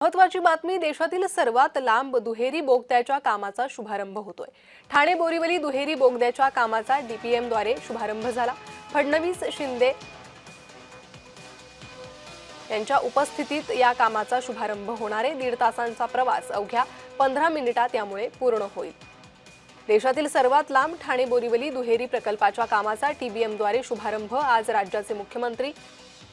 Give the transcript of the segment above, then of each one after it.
महत्त्वाची बातमी, देशातील सर्वात लांब दुहेरी बोगद्याच्या कामाचा शुभारंभ होतोय। ठाणे बोरीवली दुहेरी बोगद्याच्या कामाचा डीपीएमद्वारे शुभारंभ झाला। फडणवीस शिंदे यांच्या उपस्थितीत या कामाचा शुभारंभ होणार आहे। 1.5 तासांचा प्रवास अवघ्या 15 मिनिटात यामुळे पूर्ण होईल। देशातील सर्वात लांब ठाणे बोरीवली दुहेरी प्रकल्पाच्या कामाचा टीबीएमद्वारे शुभारंभ आज राज्याचे मुख्यमंत्री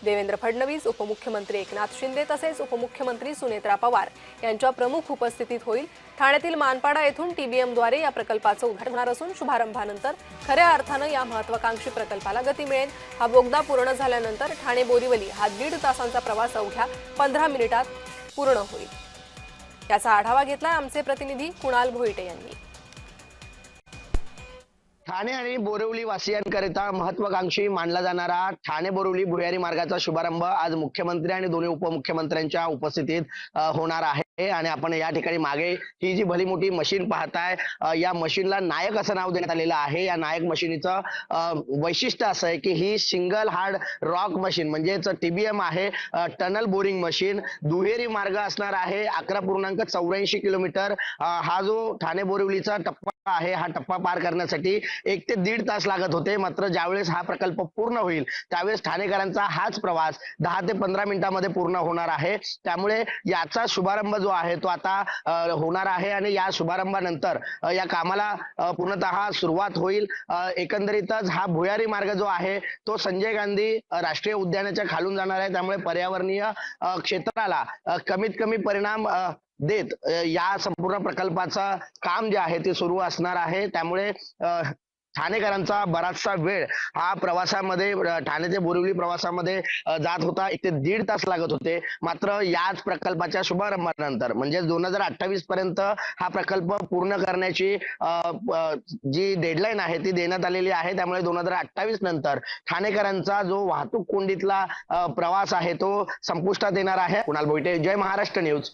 देवेंद्र फडणवीस, उपमुख्यमंत्री एकनाथ शिंदे तसेच उपमुख्यमंत्री सुनेत्रा पवार यांच्या प्रमुख उपस्थितीत होईल। ठाण्यातील मानपाडा येथून टीबीएमद्वारे या प्रकल्पाचं उद्घाटन होणार असून शुभारंभानंतर खऱ्या अर्थाने या महत्त्वाकांक्षी प्रकल्पाला गती मिळेल। हा बोगदा पूर्ण झाल्यानंतर ठाणे बोरीवली हा 1.5 तासांचा प्रवास अवघ्या 15 मिनिटात पूर्ण होईल। याचा आढावा घेतला आमचे प्रतिनिधी कुणाल भोईटे यांनी। ठाणे आणि बोरिवली वासियांकरिता महत्वाकांक्षी मानला जाणारा ठाणे बोरिवली भुयारी मार्गाचा शुभारंभ आज मुख्यमंत्री आणि दोन्ही उपमुख्यमंत्र्यांच्या उपस्थितीत होणार आहे। आणि आपण या ठिकाणी मागे ही जी भली मोठी मशीन पाहताय, या मशीनला नायक असं नाव देण्यात आलेलं आहे। या नायक मशीनीचं वैशिष्ट्य असं आहे की ही सिंगल हार्ड रॉक मशीन म्हणजेच टीबीएम आहे, टनल बोरिंग मशीन। दुहेरी मार्ग असणार आहे 11.84 किलोमीटर। हा जो ठाणे बोरिवलीचा टप्पा आहे, हा टप्पा पार करण्यासाठी 1 ते 1.5 तास लागत होते। मात्र ज्यावेळेस हा प्रकल्प पूर्ण होईल त्यावेळेस ठाणेकरांचा हाच प्रवास 10 ते 15 मिनिटांमध्ये पूर्ण होणार आहे। त्यामुळे याचा शुभारंभ जो आहे तो आता होणार आहे आणि या शुभारंभानंतर या कामाला पूर्णतः सुरुवात होईल। एकंदरीतच हा भुयारी मार्ग जो आहे तो संजय गांधी राष्ट्रीय उद्यानाच्या खालून जाणार आहे। त्यामुळे पर्यावरणीय क्षेत्राला कमीत कमी परिणाम देत या संपूर्ण प्रकल्पाचं काम जे आहे ते सुरू असणार आहे। त्यामुळे ठाणेकरांचा बराचसा वेळ हा प्रवासामध्ये, ठाणे ते बोरिवली प्रवासामध्ये जात होता। 1 ते 1.5 तास लागत होते। मात्र याच प्रकल्पाच्या शुभारंभानंतर म्हणजे 2028 पर्यंत हा प्रकल्प पूर्ण करण्याची जी डेडलाईन आहे ती देण्यात आलेली आहे। त्यामुळे 2028 नंतर ठाणेकरांचा जो वाहतूक कोंडीतला प्रवास आहे तो संपुष्टात येणार आहे। कुणाल भोईटे, जय महाराष्ट्र न्यूज।